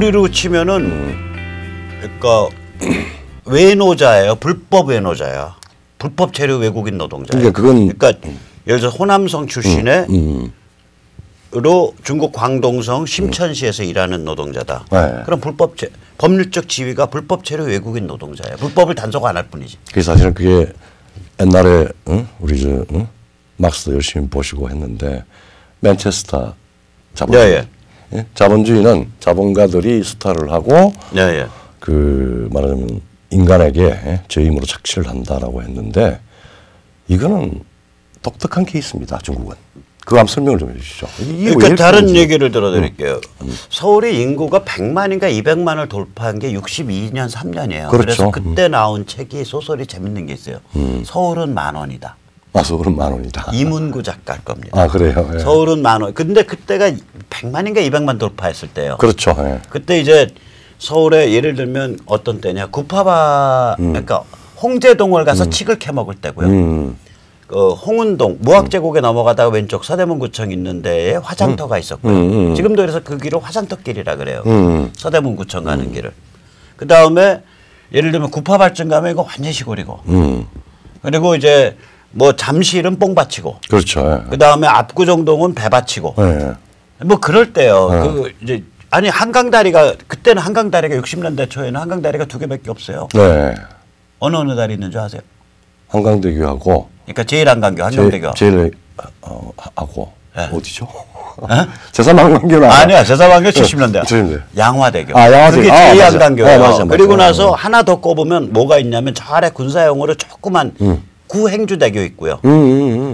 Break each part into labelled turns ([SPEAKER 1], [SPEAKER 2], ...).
[SPEAKER 1] 우리로 치면은 그러니까 외노자예요. 불법 외노자야. 불법 체류 외국인 노동자. 그러니까 예를 들어 호남성 출신의 로 중국 광동성 심천시에서 일하는 노동자다.
[SPEAKER 2] 네.
[SPEAKER 1] 그럼 법률적 지위가 불법 체류 외국인 노동자예요. 불법을 단속 안 할 뿐이지.
[SPEAKER 2] 그래서 사실은 그게 옛날에 우리 막스도 열심히 보시고 했는데 맨체스터 자본주의. 예? 자본주의는 자본가들이 수탈을 하고 그 말하자면 인간에게 제 힘으로 착취를 한다라고 했는데 이거는 독특한 케이스입니다. 중국은. 그거 한번 설명을 좀 해주시죠.
[SPEAKER 1] 그러니까 다른 얘기를 들어드릴게요. 서울의 인구가 100만인가 200만을 돌파한 게 62년 3년이에요.
[SPEAKER 2] 그렇죠.
[SPEAKER 1] 그래서 그때 나온 책이 소설이 재밌는 게 있어요. 서울은 10,000원이다.
[SPEAKER 2] 아, 서울은 10,000원이다.
[SPEAKER 1] 이문구 작가일 겁니다.
[SPEAKER 2] 아, 그래요? 예.
[SPEAKER 1] 서울은 10,000원. 근데 그때가 100만인가 200만 돌파했을 때요.
[SPEAKER 2] 그렇죠. 예.
[SPEAKER 1] 그때 이제 서울에 예를 들면 어떤 때냐. 그러니까 홍제동을 가서 칡을 캐먹을 때고요. 홍은동 무학제국에 넘어가다가 왼쪽 서대문구청 있는 데에 화장터가 있었고요. 지금도 그래서 그 길을 화장터길이라 그래요. 서대문구청 가는 길을. 그 다음에 예를 들면 구파발전 가면 이거 완전 시골이고. 그리고 이제 뭐 잠실은 뽕밭이고.
[SPEAKER 2] 그렇죠. 예.
[SPEAKER 1] 그 다음에 압구정동은 배밭이고.
[SPEAKER 2] 예.
[SPEAKER 1] 뭐 그럴 때요. 그 이제 아니 한강다리가 그때는 한강다리가 60년대 초에는 한강다리가 2개밖에 없어요.
[SPEAKER 2] 네.
[SPEAKER 1] 어느 다리 있는 줄 아세요?
[SPEAKER 2] 한강대교하고.
[SPEAKER 1] 그러니까 제일한강교, 한강대교.
[SPEAKER 2] 제일 하고
[SPEAKER 1] 네.
[SPEAKER 2] 어디죠? 제삼한강교는
[SPEAKER 1] 아니야. 제삼한강교 70년대.
[SPEAKER 2] 70년대.
[SPEAKER 1] 양화대교.
[SPEAKER 2] 아, 양화대교.
[SPEAKER 1] 그게 제일한강교예요.
[SPEAKER 2] 맞아.
[SPEAKER 1] 그리고 나서 하나 더 꼽으면 뭐가 있냐면 저 아래 군사용으로 조그만 구행주대교 있고요.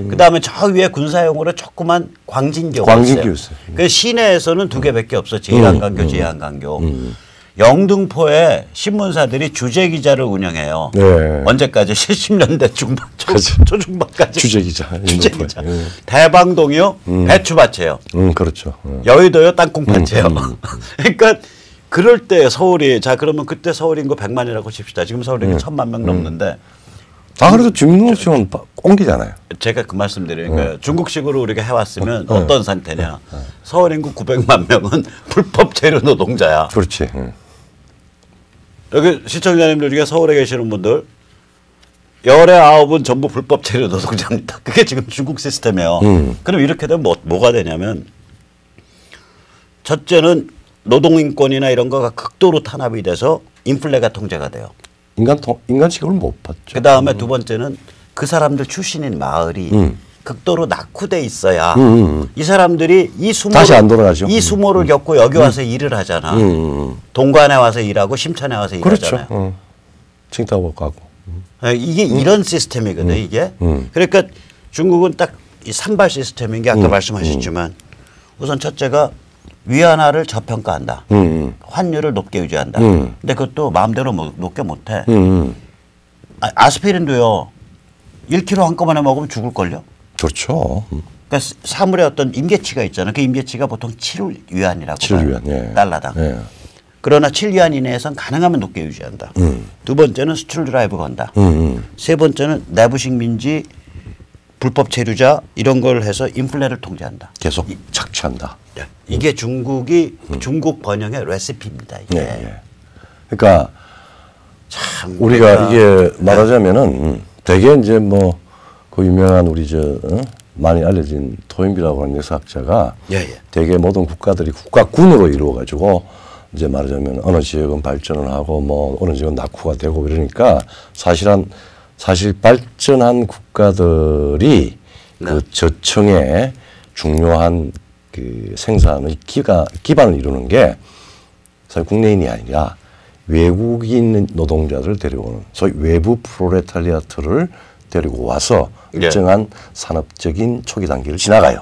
[SPEAKER 1] 그다음에 저 위에 군사용으로 조그만 광진교가 있어요. 그 시내에서는 2개밖에 없어. 제일한강교, 제일한강교. 영등포에 신문사들이 주재기자를 운영해요.
[SPEAKER 2] 네.
[SPEAKER 1] 언제까지? 70년대 중반, 초중반까지.
[SPEAKER 2] 주재기자.
[SPEAKER 1] 주재기자. 대방동이요. 배추밭이에요.
[SPEAKER 2] 그렇죠.
[SPEAKER 1] 여의도요. 땅콩밭이에요. 그러니까 그럴 때 서울이 자 그러면 그때 서울 인구 100만이라고 칩시다. 지금 서울 인구 1,000만 명 넘는데.
[SPEAKER 2] 그래도 중국식은 옮기잖아요.
[SPEAKER 1] 제가 그 말씀드리는 거예요. 중국식으로 우리가 해왔으면 어떤 상태냐. 서울 인구 900만 명은 불법 체류 노동자야.
[SPEAKER 2] 그렇지.
[SPEAKER 1] 여기 시청자님들 중에 서울에 계시는 분들 열의 9은 전부 불법 체류 노동자입니다. 그게 지금 중국 시스템이에요. 그럼 이렇게 되면 뭐가 되냐면 첫째는 노동인권이나 이런 거가 극도로 탄압이 돼서 인플레가 통제가 돼요.
[SPEAKER 2] 인간 취급을 못 받죠.
[SPEAKER 1] 그 다음에 두 번째는 그 사람들 출신인 마을이 극도로 낙후돼 있어야 이 사람들이
[SPEAKER 2] 다시 안 돌아가죠.
[SPEAKER 1] 이 수모를 겪고 여기 와서 일을 하잖아. 동관에 와서 일하고 심천에 와서 일하잖아요.
[SPEAKER 2] 그렇죠. 칭따오 가고.
[SPEAKER 1] 이게 이런 시스템이거든 이게. 그러니까 중국은 딱 이 산발 시스템인 게 아까 말씀하셨지만 우선 첫째가 위안화를 저평가한다. 환율을 높게 유지한다. 근데 그것도 마음대로 높게 못해. 아스피린도요. 1kg 한꺼번에 먹으면 죽을걸요.
[SPEAKER 2] 그렇죠.
[SPEAKER 1] 그러니까 사물의 어떤 임계치가 있잖아요. 그 임계치가 보통 7위안이라고
[SPEAKER 2] 7위안. 예.
[SPEAKER 1] 달러당. 예. 그러나 7위안 이내에선 가능하면 높게 유지한다. 두 번째는 수출 드라이브 건다. 세 번째는 내부식 민지 불법 체류자 이런 걸 해서 인플레를 통제한다.
[SPEAKER 2] 계속 착취한다.
[SPEAKER 1] 이게 중국 번영의 레시피입니다. 이게.
[SPEAKER 2] 예. 그러니까 참 우리가 이게 말하자면은 되게 이제 뭐 그 유명한 우리 많이 알려진 토인비라고 하는 역사학자가 되게 모든 국가들이 국가군으로 이루어 가지고 이제 말하자면 어느 지역은 발전을 하고 뭐 어느 지역은 낙후가 되고 이러니까 사실 발전한 국가들이 그 저층의 중요한 그 생산의 기반을 이루는 게 사실 국내인이 아니라 외국인 노동자들을 데려오는 소위 외부 프로레타리아트를 데리고 와서 일정한 산업적인 초기 단계를 지나가요.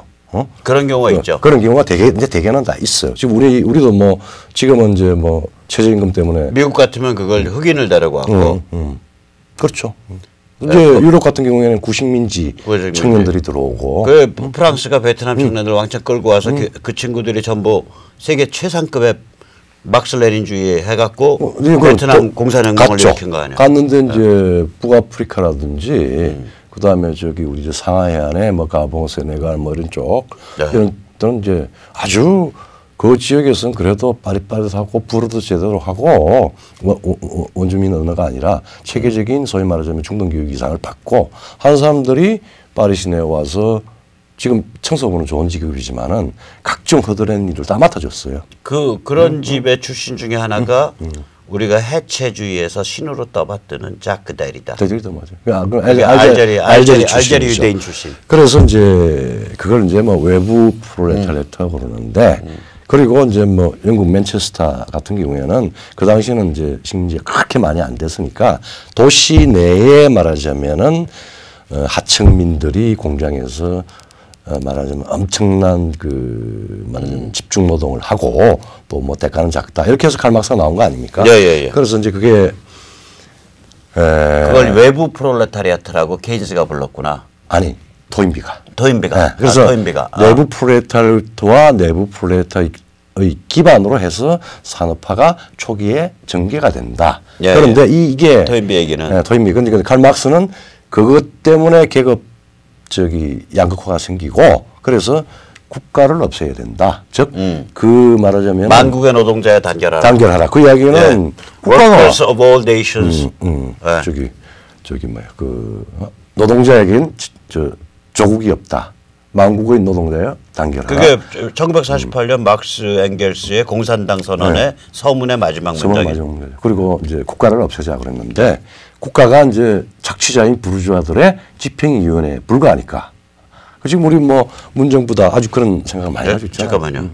[SPEAKER 1] 그런 경우가 있죠.
[SPEAKER 2] 그런 경우가 대개는 다 있어요. 지금 우리도 뭐 지금은 이제 뭐 최저임금 때문에
[SPEAKER 1] 미국 같으면 그걸 흑인을 데려가고
[SPEAKER 2] 그렇죠. 이제 유럽 같은 경우에는 구식민지 청년들이 들어오고
[SPEAKER 1] 그 프랑스가 베트남 청년들 왕창 끌고 와서 그 친구들이 전부 세계 최상급의 막스 레닌주의 해갖고 베트남 공산혁명을 일으킨 거 아니에요.
[SPEAKER 2] 갔는데 이제 북아프리카라든지 그다음에 우리 상하이 안에 뭐 가봉, 세네갈 뭐 이런 쪽 이런 데는 이제 아주 그 지역에서는 그래도 빠릿빠릿하고 불어도 제대로 하고 원주민 언어가 아니라 체계적인 소위 말하자면 중등교육 이상을 받고 한 사람들이 파리 시내에 와서 지금 청소부는 좋은 직업이지만은 각종 허드렛 일을 다 맡아줬어요.
[SPEAKER 1] 그런 집의 출신 중에 하나가 우리가 해체주의에서 신으로 떠받드는 자크 데리다.
[SPEAKER 2] 데리다 맞아요.
[SPEAKER 1] 알제리 유대인 출신.
[SPEAKER 2] 그래서 이제 그걸 이제 뭐 외부 프롤레타리아트라고 그러는데 그리고 이제 뭐 영국 맨체스터 같은 경우에는 그 당시에는 이제 식민지가 그렇게 많이 안 됐으니까 도시 내에 말하자면은 하층민들이 공장에서 말하자면 엄청난 그 말하자면 집중 노동을 하고 또 뭐 대가는 작다 이렇게 해서 칼막스가 나온 거 아닙니까?
[SPEAKER 1] 예.
[SPEAKER 2] 그래서 이제 그게
[SPEAKER 1] 그걸 외부 프롤레타리아트라고 케인스가 불렀구나.
[SPEAKER 2] 아니 토인비가.
[SPEAKER 1] 네.
[SPEAKER 2] 그래서
[SPEAKER 1] 토인비가.
[SPEAKER 2] 내부 프롤레타리아트와 내부 프롤레타리아의 기반으로 해서 산업화가 초기에 전개가 된다. 그런데 이게
[SPEAKER 1] 토인비 얘기는
[SPEAKER 2] 토인비. 근데 칼막스는 그것 때문에 계급 양극화가 생기고 그래서 국가를 없애야 된다. 즉 그 말하자면
[SPEAKER 1] 만국의 노동자에 단결하라.
[SPEAKER 2] 그 이야기는
[SPEAKER 1] Workers of all nations.
[SPEAKER 2] 저기 뭐야 그 노동자에겐 조국이 없다. 만국의 노동자에 단결하라.
[SPEAKER 1] 그게 1948년 막스 앵겔스의 공산당 선언의 서문의 마지막 문장이죠.
[SPEAKER 2] 그리고 이제 국가를 없애자 그랬는데 국가가 이제 착취자인 부르주아들의 집행위원회에 불과하니까. 지금 우리 뭐 문정부다 아주 그런 생각을 많이 하고 있잖아요.
[SPEAKER 1] 잠깐만요.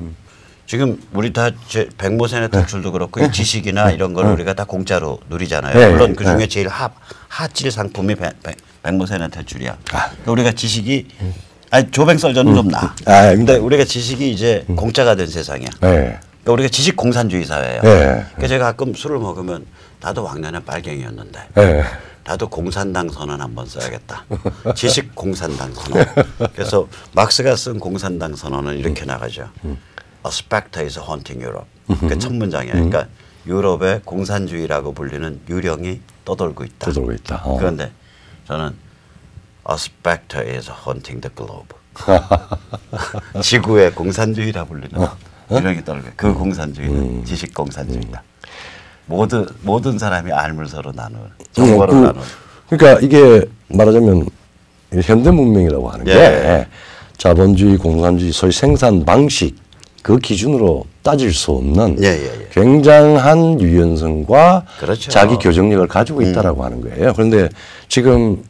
[SPEAKER 1] 지금 우리 다 백모세네 탈출도 그렇고 이 지식이나 이런 걸 우리가 다 공짜로 누리잖아요. 물론 그 중에 제일 하질 상품이 백모세네 탈출이야. 그러니까 우리가 지식이 조뱅설전은 좀 나. 근데 우리가 지식이 이제 공짜가 된 세상이야. 그러니까 우리가 지식 공산주의 사회예요. 그러니까 제가 가끔 술을 먹으면 나도 왕년에 빨갱이였는데 나도 공산당 선언 한번 써야겠다. 지식 공산당 선언. 그래서 막스가 쓴 공산당 선언은 이렇게 나가죠. A spectre is haunting Europe. 그게 첫 문장이에요. 그러니까 유럽의 공산주의라고 불리는 유령이 떠돌고 있다. 그런데 저는 A spectre is haunting the globe. 지구의 공산주의라 불리는 유령이 떠돌고 그 공산주의는 지식 공산주의다. 모든 사람이 알물 서로 나누는 정보를 나누는.
[SPEAKER 2] 그러니까 이게 말하자면 현대 문명이라고 하는 게 자본주의, 공산주의, 소위 생산 방식 그 기준으로 따질 수 없는 굉장한 유연성과 자기 교정력을 가지고 있다라고 하는 거예요. 그런데 지금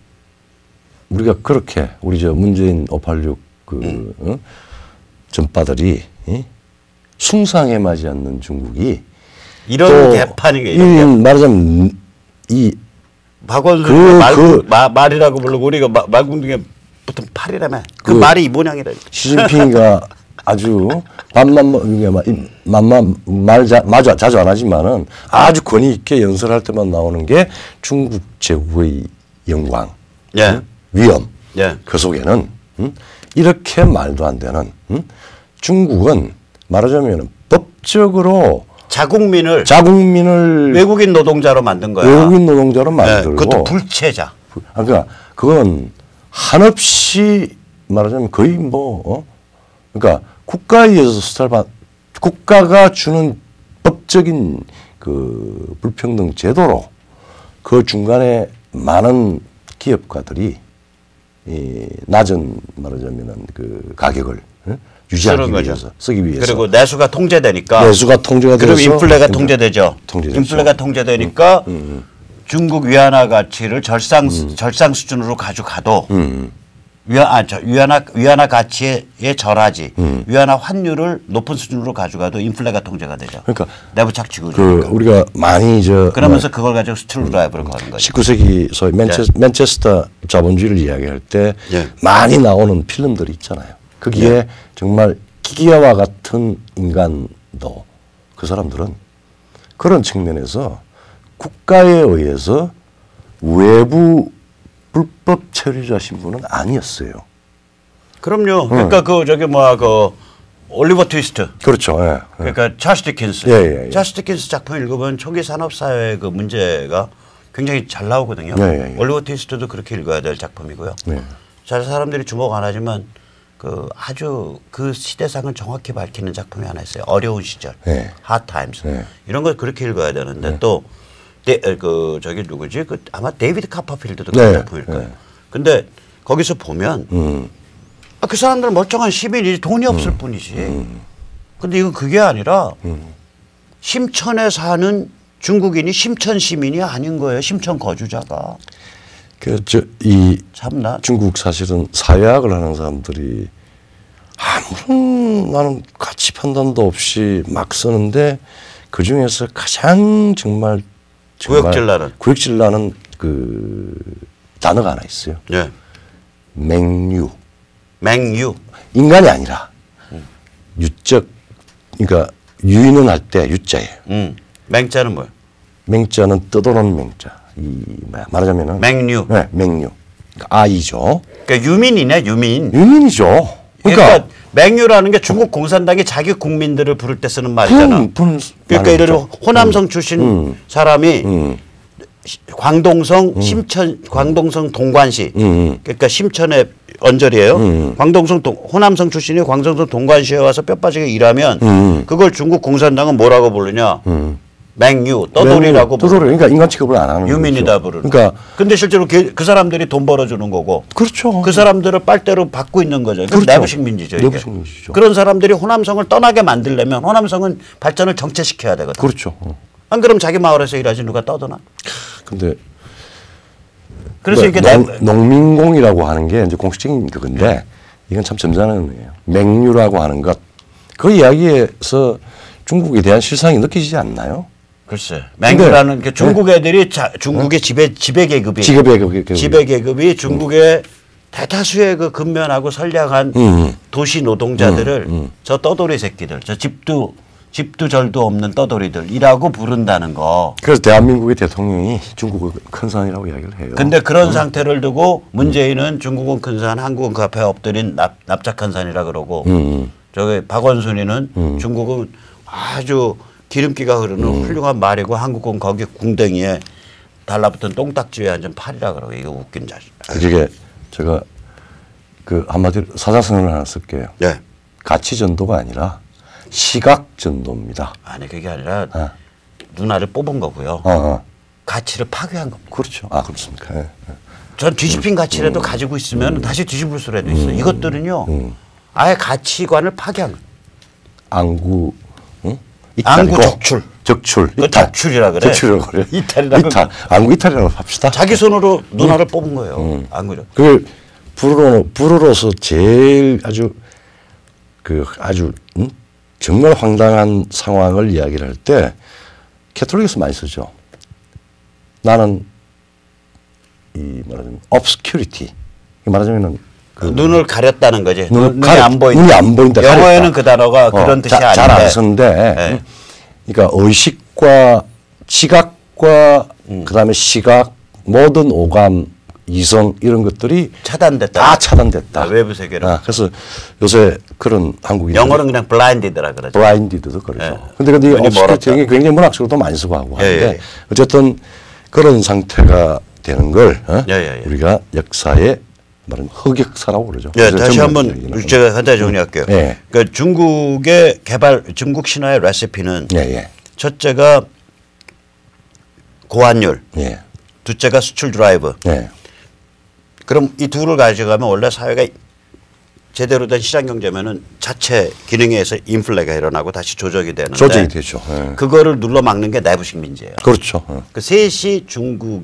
[SPEAKER 2] 우리가 그렇게 우리 저 문재인 586 전파들이 숭상해하지 않는 중국이
[SPEAKER 1] 이런 개판이에요.
[SPEAKER 2] 말하자면
[SPEAKER 1] 박원순 말이라고 부르고 우리가 말궁둥이에 붙은 팔이라며 그 말이 이 모양이래.
[SPEAKER 2] 시진핑이가 아주 말 자주 안 하지만은 아주 권위 있게 연설할 때만 나오는 게 중국 제국의 영광, 위엄. 그 속에는 이렇게 말도 안 되는 중국은 말하자면 법적으로 자국민을
[SPEAKER 1] 외국인 노동자로 만든 거야.
[SPEAKER 2] 외국인 노동자로 만들고
[SPEAKER 1] 그것도 불체자.
[SPEAKER 2] 그러니까 그건 한없이 말하자면 거의 그러니까 국가에 의해서 국가가 주는 법적인 그 불평등 제도로 그 중간에 많은 기업가들이 낮은 말하자면은 그 가격을 유지하기 위해서 쓰기 위해서
[SPEAKER 1] 그리고 내수가 통제되니까
[SPEAKER 2] 통제가
[SPEAKER 1] 그리고 인플레가 통제되죠. 인플레가 통제되니까 중국 위안화 가치를 절상 수준으로 가져가도 위안화 가치에 절하지 위안화 환율을 높은 수준으로 가져가도 인플레가 통제가 되죠.
[SPEAKER 2] 그러니까
[SPEAKER 1] 내부 착취고
[SPEAKER 2] 우리가 많이
[SPEAKER 1] 그러면서 그걸 가지고 스틸드라이브를 거는 거죠.
[SPEAKER 2] 19세기 소위 맨체스터 자본주의를 이야기할 때 많이 나오는 필름들이 있잖아요. 거기에 정말 기계와 같은 인간도 그 사람들은 그런 측면에서 국가에 의해서 외부 불법 체류자 신분은 아니었어요.
[SPEAKER 1] 그럼요. 그러니까 올리버 트위스트.
[SPEAKER 2] 그렇죠.
[SPEAKER 1] 그러니까 찰스 디킨스. 찰스 디킨스 작품 읽으면 초기 산업 사회의 그 문제가 굉장히 잘 나오거든요. 올리버 트위스트도 그렇게 읽어야 될 작품이고요. 잘 사람들이 주목 안 하지만 그 아주 그 시대상을 정확히 밝히는 작품이 하나 있어요. 어려운 시절,
[SPEAKER 2] 네.
[SPEAKER 1] Hard Times.
[SPEAKER 2] 네.
[SPEAKER 1] 이런 걸 그렇게 읽어야 되는데 또 그 저기 누구지? 그 아마 데이비드 카퍼필드도
[SPEAKER 2] 네.
[SPEAKER 1] 그 작품일 거예요. 근데 거기서 보면 그 사람들은 멀쩡한 시민이지 돈이 없을 뿐이지. 근데 이건 그게 아니라 심천에 사는 중국인이 심천 시민이 아닌 거예요. 심천 거주자가. 참나.
[SPEAKER 2] 중국 사실은 사회학을 하는 사람들이 아무런 나는 가치 판단도 없이 막 쓰는데 그 중에서 가장 정말 구역질 나는 그 단어가 하나 있어요.
[SPEAKER 1] 네.
[SPEAKER 2] 맹유.
[SPEAKER 1] 맹유.
[SPEAKER 2] 인간이 아니라 유적, 그러니까 유인은 할 때 유자예요.
[SPEAKER 1] 맹자는 뭐예요?
[SPEAKER 2] 맹자는 떠도는 맹자. 말하자면은
[SPEAKER 1] 맹유.
[SPEAKER 2] 네, 맹유. 그러니까 아이죠.
[SPEAKER 1] 그러니까 유민이네, 유민.
[SPEAKER 2] 유민이죠.
[SPEAKER 1] 그러니까 맹유라는 게 중국 공산당이 자기 국민들을 부를 때 쓰는 말이잖아. 그러니까 예를 들어 호남성 출신 사람이 광동성 심천, 광동성 동관시. 그러니까 심천의 언저리예요. 호남성 출신이 광동성 동관시에 와서 뼈 빠지게 일하면 그걸 중국 공산당은 뭐라고 부르냐? 맹유, 떠돌이라고
[SPEAKER 2] 떠돌이. 그러니까 인간 취급을 안 하는
[SPEAKER 1] 유민이다 부르는. 그러니까 근데 실제로 그 사람들이 돈 벌어주는 거고.
[SPEAKER 2] 그렇죠.
[SPEAKER 1] 그 사람들을 빨대로 받고 있는 거죠. 그렇죠. 내부식 민주죠.
[SPEAKER 2] 내부식 민주죠.
[SPEAKER 1] 그런 사람들이 호남성을 떠나게 만들려면 호남성은 발전을 정체시켜야 되거든.
[SPEAKER 2] 그렇죠.
[SPEAKER 1] 안 그럼 자기 마을에서 일하지 누가 떠드나?
[SPEAKER 2] 근데
[SPEAKER 1] 그래서 이게
[SPEAKER 2] 농민공이라고 하는 게 이제 공식적인 그건데 이건 참 점잖은 의미예요. 맹유라고 하는 것 그 이야기에서 중국에 대한 실상이 느껴지지 않나요?
[SPEAKER 1] 글쎄, 맹유라는 게 중국 애들이 중국의 지배 계급이 중국의 대다수의 그 근면하고 선량한 도시 노동자들을 저 떠돌이 새끼들, 저 집도 절도 없는 떠돌이들이라고 부른다는 거.
[SPEAKER 2] 그래서 대한민국의 대통령이 중국은 큰 산이라고 이야기를 해요.
[SPEAKER 1] 근데 그런 상태를 두고 문재인은 중국은 큰 산, 한국은 그 앞에 엎드린 납작한 산이라 그러고 저기 박원순이는 중국은 아주 기름기가 흐르는 훌륭한 말이고 한국은 거기 궁뎅이에 달라붙은 똥딱지에 앉은 팔이라 그러고 이거 웃긴 자식.
[SPEAKER 2] 그게 제가 그 한마디로 사자성어를 하나 쓸게요.
[SPEAKER 1] 네.
[SPEAKER 2] 가치 전도가 아니라 시각 전도입니다.
[SPEAKER 1] 아니 그게 아니라 누나를 뽑은 거고요. 가치를 파괴한 겁니다.
[SPEAKER 2] 그렇죠. 아 그렇습니까? 네.
[SPEAKER 1] 전 뒤집힌 가치라도 가지고 있으면 다시 뒤집을 수라도 있어요. 이것들은요. 아예 가치관을 파괴한 거예요.
[SPEAKER 2] 안구.
[SPEAKER 1] 안구 적출. 적출이라 그래.
[SPEAKER 2] 적출이라고 그래.
[SPEAKER 1] 이탈이라고.
[SPEAKER 2] 안구 이탈이라고 합시다.
[SPEAKER 1] 자기 손으로 누나를 뽑은 거예요. 안구죠.
[SPEAKER 2] 그 불어로서 제일 아주 정말 황당한 상황을 이야기를 할 때 캐톨릭에서 많이 쓰죠. 나는 이 말하자면 obscurity. 말하자면은
[SPEAKER 1] 눈을 가렸다는 거지. 눈이 안
[SPEAKER 2] 보인다.
[SPEAKER 1] 영어에는 그 단어가 그런 뜻이 아닌데.
[SPEAKER 2] 잘 안 쓰는데. 네. 그러니까 의식과 지각과 그다음에 시각 모든 오감 이성 이런 것들이
[SPEAKER 1] 차단됐다.
[SPEAKER 2] 다 차단됐다.
[SPEAKER 1] 외부 세계로.
[SPEAKER 2] 그래서 요새 그런 한국인
[SPEAKER 1] 영어는 그냥 블라인디드라 그러죠.
[SPEAKER 2] 블라인디드도 그러죠. 근데 이 obscurity 굉장히 문학적으로도 많이 쓰고 하고 하는데 어쨌든 그런 상태가 되는 걸 우리가 역사에 말은 흑역사라고 그러죠.
[SPEAKER 1] 네, 다시 한번 제가 간단히 정리할게요. 그러니까 중국의 중국 신화의 레시피는 첫째가 고환율, 둘째가 수출 드라이브. 그럼 이 둘을 가져가면 원래 사회가 제대로 된 시장 경제면은 자체 기능에 의해서 인플레가 일어나고 다시 조정이 되는데
[SPEAKER 2] 조정이 되죠.
[SPEAKER 1] 그거를 눌러 막는 게 내부식 민주예요.
[SPEAKER 2] 그렇죠.
[SPEAKER 1] 그 셋이 중국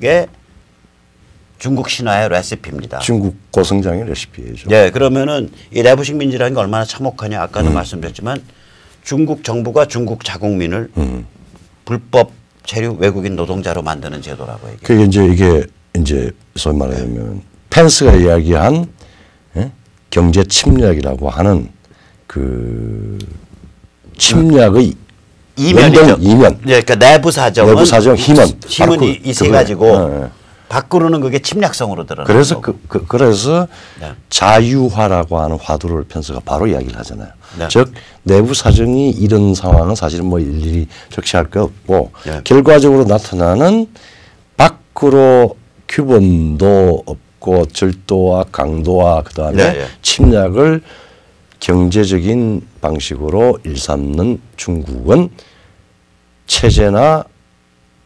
[SPEAKER 1] 신화의 레시피입니다.
[SPEAKER 2] 중국 고성장의 레시피죠.
[SPEAKER 1] 네, 그러면은 이 내부식 민주라는 게 얼마나 참혹하냐 아까도 말씀드렸지만 중국 정부가 중국 자국민을 불법 체류 외국인 노동자로 만드는 제도라고 얘기해요.
[SPEAKER 2] 그게 이제 소위 말하면 펜스가 이야기한 경제 침략이라고 하는 그 침략의
[SPEAKER 1] 이면이죠.
[SPEAKER 2] 이면.
[SPEAKER 1] 네, 그러니까 내부 사정은
[SPEAKER 2] 힘은
[SPEAKER 1] 이 세 가지고 밖으로는 그게 침략성으로 드러나는
[SPEAKER 2] 그래서
[SPEAKER 1] 거고.
[SPEAKER 2] 그래서 자유화라고 하는 화두를 펜스가 바로 이야기를 하잖아요. 즉 내부 사정이 이런 상황은 사실은 뭐 일일이 적시할 거 없고 결과적으로 나타나는 밖으로 규범도 없고 절도와 강도와 그다음에 침략을 경제적인 방식으로 일삼는 중국은 체제나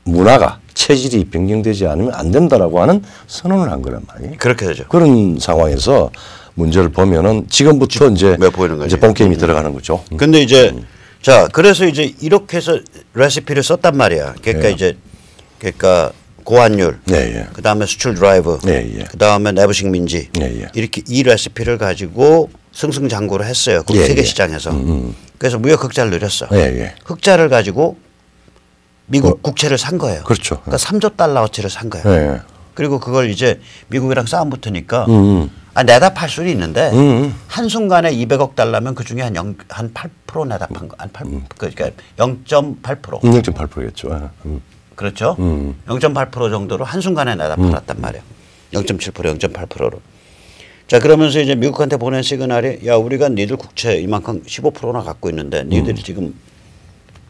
[SPEAKER 2] 문화가 체질이 변경되지 않으면 안 된다라고 하는 선언을 한 거란 말이에요.
[SPEAKER 1] 그렇게 되죠.
[SPEAKER 2] 그런 상황에서 문제를 보면은 지금부터 이제 본 게임이 들어가는 거죠.
[SPEAKER 1] 근데 이제 자 그래서 이제 이렇게 해서 레시피를 썼단 말이야. 그러니까
[SPEAKER 2] 예.
[SPEAKER 1] 이제 그러니까 고환율,
[SPEAKER 2] 예.
[SPEAKER 1] 그 다음에 수출 드라이브,
[SPEAKER 2] 예.
[SPEAKER 1] 그 다음에 내부식 민지
[SPEAKER 2] 예.
[SPEAKER 1] 이렇게 이 레시피를 가지고 승승장구를 했어요. 그 세계 시장에서. 그래서 무역 흑자를 늘렸어.
[SPEAKER 2] 예.
[SPEAKER 1] 흑자를 가지고 미국 국채를 산 거예요.
[SPEAKER 2] 그렇죠.
[SPEAKER 1] 그러니까 3조 달러어치를 산 거예요.
[SPEAKER 2] 예.
[SPEAKER 1] 그리고 그걸 이제 미국이랑 싸움 붙으니까 내다 팔 수는 있는데 한순간에 200억 달러면 그중에 한 8% 내다 판 거. 그러니까 0.8%.
[SPEAKER 2] 0.8%겠죠.
[SPEAKER 1] 그렇죠. 0.8% 정도로 한순간에 내다 팔았단 말이에요. 0.7%, 0.8%로. 자 그러면서 이제 미국한테 보낸 시그널이 야 우리가 니들 국채 이만큼 15%나 갖고 있는데 니들이 지금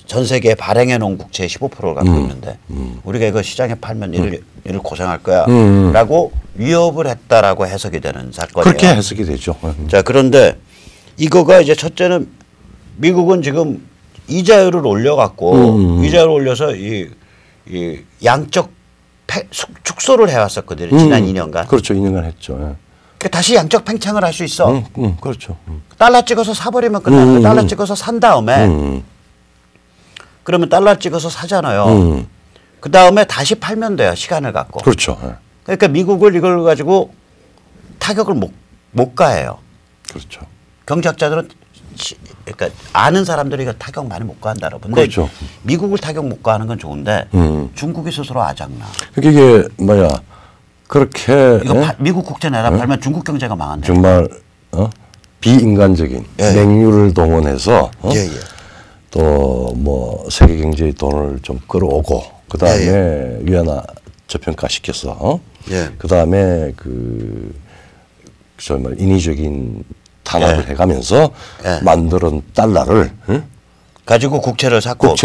[SPEAKER 1] 전 세계에 발행해 놓은 국채의 15%를 갖고 있는데 우리가 이거 시장에 팔면 니들 고생할 거야 라고 위협을 했다라고 해석이 되는 사건이에요.
[SPEAKER 2] 그렇게 해석이 되죠.
[SPEAKER 1] 자 그런데 이거가 이제 첫째는 미국은 지금 이자율을 올려갖고 이자율을 올려서 이 양적 축소를 해왔었거든요. 지난 2년간.
[SPEAKER 2] 그렇죠. 2년간 했죠.
[SPEAKER 1] 그러니까 다시 양적 팽창을 할 수 있어.
[SPEAKER 2] 그렇죠.
[SPEAKER 1] 달러 찍어서 사버리면 끝나는 거야. 달러 찍어서 산 다음에 그러면 달러 찍어서 사잖아요. 그 다음에 다시 팔면 돼요. 시간을 갖고.
[SPEAKER 2] 그렇죠.
[SPEAKER 1] 그러니까 미국을 이걸 가지고 타격을 못 가해요.
[SPEAKER 2] 그렇죠.
[SPEAKER 1] 경제학자들은 그러니까 아는 사람들이 이거 타격 많이 못 가한다. 근데
[SPEAKER 2] 그렇죠.
[SPEAKER 1] 미국을 타격 못 가하는 건 좋은데 중국이 스스로 아작나.
[SPEAKER 2] 그러니까 이게 뭐야 그렇게
[SPEAKER 1] 이거 미국 국채 내다 팔면 중국 경제가 망한다.
[SPEAKER 2] 정말 비인간적인 맹유를 동원해서 또 뭐 세계 경제의 돈을 좀 끌어오고 그 다음에 위안화 저평가 시켜서 그 다음에 그 정말 인위적인 탄압을 해가면서 만들은 달러를
[SPEAKER 1] 가지고 국채를 샀고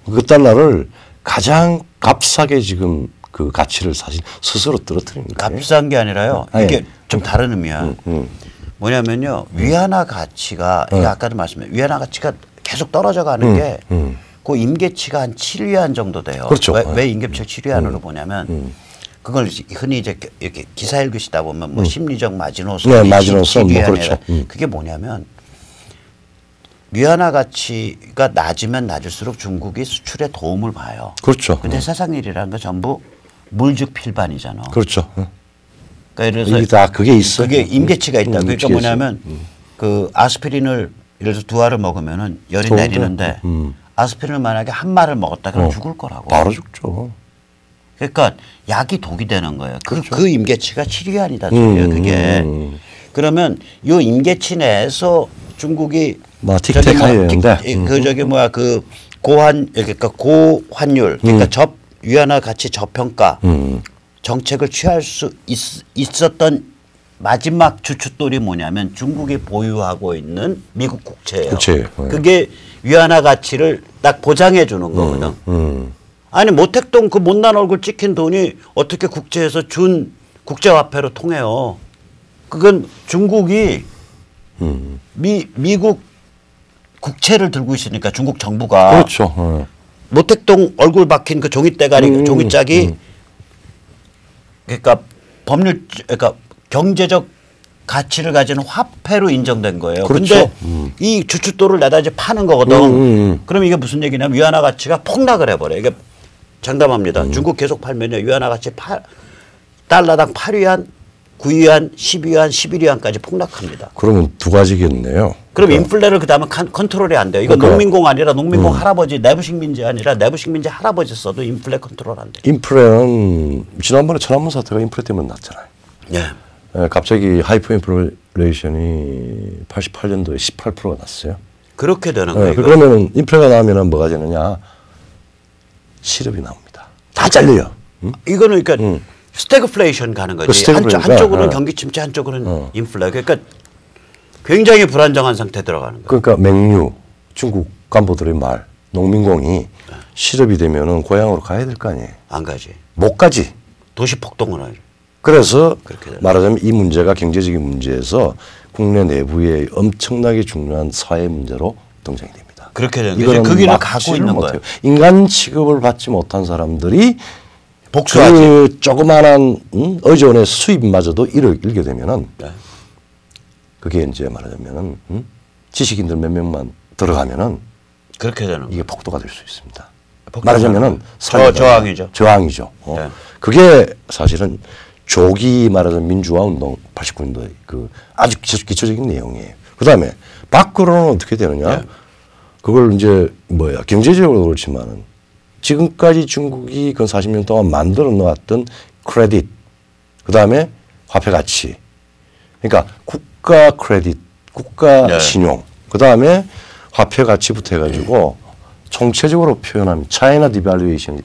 [SPEAKER 2] 그 달러를 가장 값싸게 지금 그 가치를 사실 스스로 떨어뜨리는 거예요.
[SPEAKER 1] 값싼 게 아니라요. 이게 좀 다른 의미야. 뭐냐면요. 위안화 가치가 이게 아까도 말씀드린 위안화 가치가 계속 떨어져 가는 게 그 임계치가 한 7위안 정도 돼요.
[SPEAKER 2] 그렇죠.
[SPEAKER 1] 왜 임계치를 7위안으로 보냐면 그걸 흔히 이제 이렇게 기사 읽으시다 보면 뭐 심리적 마지노선,
[SPEAKER 2] 마지노선 뭐 그렇죠.
[SPEAKER 1] 그게 뭐냐면 위안화 가치가 낮으면 낮을수록 중국이 수출에 도움을 봐요.
[SPEAKER 2] 그렇죠.
[SPEAKER 1] 근데 세상 일이라는 건 전부 물즉 필반이잖아.
[SPEAKER 2] 그렇죠.
[SPEAKER 1] 그러니까 예를 들어서
[SPEAKER 2] 다 그게 있어.
[SPEAKER 1] 그게 임계치가 있다. 그러니까 뭐냐면 그 아스피린을 예를 들어서 2알을 먹으면은 열이 내리는데 아스피린을 만약에 한 말을 먹었다 그러면 죽을 거라고.
[SPEAKER 2] 바로 죽죠.
[SPEAKER 1] 그러니까 약이 독이 되는 거예요. 그렇죠. 그 임계치가 7위안이다 소리예요. 그게. 그러면 이 임계치 내에서 중국이 그 저기 뭐야 그 그러니까 고환율 그러니까 위안화 가치 저평가 정책을 취할 수 있었던 마지막 주춧돌이 뭐냐면 중국이 보유하고 있는 미국 국채예요. 그게 위안화 가치를 딱 보장해 주는 거거든. 아니 모택동 그 못난 얼굴 찍힌 돈이 어떻게 국제에서 준 국제화폐로 통해요. 그건 중국이 미국 국채를 들고 있으니까 중국 정부가
[SPEAKER 2] 그렇죠.
[SPEAKER 1] 모택동 얼굴 박힌 그 종이대가리 종이짝이 그러니까 그러니까 경제적 가치를 가지는 화폐로 인정된 거예요. 그런데
[SPEAKER 2] 그렇죠.
[SPEAKER 1] 이 주춧돌을 내다 이제 파는 거거든. 그럼 이게 무슨 얘기냐면 위안화 가치가 폭락을 해버려요. 이게 장담합니다. 중국 계속 팔면요. 위안화 가치 달러당 8위안, 9위안, 10위안, 11위안까지 폭락합니다.
[SPEAKER 2] 그러면 두 가지겠네요.
[SPEAKER 1] 그럼 인플레를 그다음에 컨트롤이 안 돼요. 이건 농민공 아니라 농민공 할아버지 내부식 민지 아니라 내부식 민지 할아버지 써도 인플레 컨트롤 안 돼요.
[SPEAKER 2] 인플레는 지난번에 천안문 사태가 인플레 때문에 났잖아요.
[SPEAKER 1] 네.
[SPEAKER 2] 갑자기 하이퍼 인플레이션이 88년도에 18%가 났어요.
[SPEAKER 1] 그렇게 되는 거예요.
[SPEAKER 2] 그러면 인플레가 나면 뭐가 되느냐? 실업이 나옵니다. 다 잘려요.
[SPEAKER 1] 이거는 그러니까 스태그플레이션 가는 거지. 한쪽으로는 경기 침체, 한쪽으로는 인플레. 그러니까 굉장히 불안정한 상태 들어가는 거예요.
[SPEAKER 2] 그러니까 맹류, 중국 간부들의 말, 농민공이 실업이 되면은 고향으로 가야 될 거 아니에요.
[SPEAKER 1] 안 가지.
[SPEAKER 2] 못 가지.
[SPEAKER 1] 도시 폭동을 하죠.
[SPEAKER 2] 그래서 말하자면 이 문제가 경제적인 문제에서 국내 내부의 엄청나게 중요한 사회 문제로 등장이 됩니다.
[SPEAKER 1] 그렇게 되는 거죠. 그 길을 가고 있는 거예요.
[SPEAKER 2] 인간 취급을 받지 못한 사람들이
[SPEAKER 1] 복수하지.
[SPEAKER 2] 그 조그마한 의존의 수입마저도 잃게 되면은
[SPEAKER 1] 네.
[SPEAKER 2] 그게 이제 말하자면은 지식인들 몇 명만 들어가면은
[SPEAKER 1] 그렇게 되는
[SPEAKER 2] 이게 폭도가 될 수 있습니다.
[SPEAKER 1] 말하자면은 저항이죠.
[SPEAKER 2] 저항이죠.
[SPEAKER 1] 네.
[SPEAKER 2] 그게 사실은 조기 말하자면 민주화 운동 89년도에 그 아주 기초적인 내용이에요. 그다음에 밖으로는 어떻게 되느냐? 네. 그걸 이제 뭐야 경제적으로 그렇지만은 지금까지 중국이 그 40년 동안 만들어 놓았던 크레딧, 그다음에 화폐 가치, 그러니까 국가 크레딧, 국가
[SPEAKER 1] 네.
[SPEAKER 2] 신용, 그다음에 화폐 가치부터 해가지고 총체적으로 표현하면 차이나 디밸류에이션이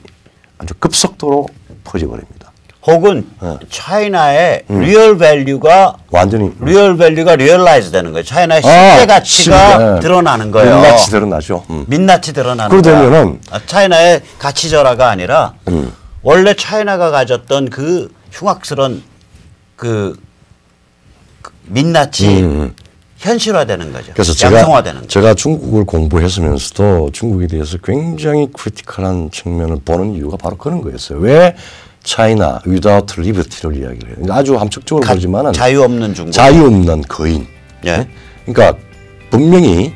[SPEAKER 2] 아주 급속도로 퍼져버립니다.
[SPEAKER 1] 혹은 차이나의 리얼 밸류가
[SPEAKER 2] 완전히
[SPEAKER 1] 리얼라이즈 되는 거예요. 차이나의 실제 가치가 드러나는 거예요.
[SPEAKER 2] 민낯이 드러나죠.
[SPEAKER 1] 민낯이 드러나는
[SPEAKER 2] 거예요. 그러면은
[SPEAKER 1] 차이나의 가치절하가 아니라 원래 차이나가 가졌던 그 흉악스러운 그 민낯이 현실화되는 거죠.
[SPEAKER 2] 그래서 제가 중국을 공부했으면서도 중국에 대해서 굉장히 크리티컬한 측면을 보는 이유가 바로 그런 거였어요. 왜 차이나 without liberty를 이야기를 해요. 아주 함축적으로 보지만은
[SPEAKER 1] 자유 없는 중국,
[SPEAKER 2] 자유 없는 거인.
[SPEAKER 1] 예.
[SPEAKER 2] 그러니까 분명히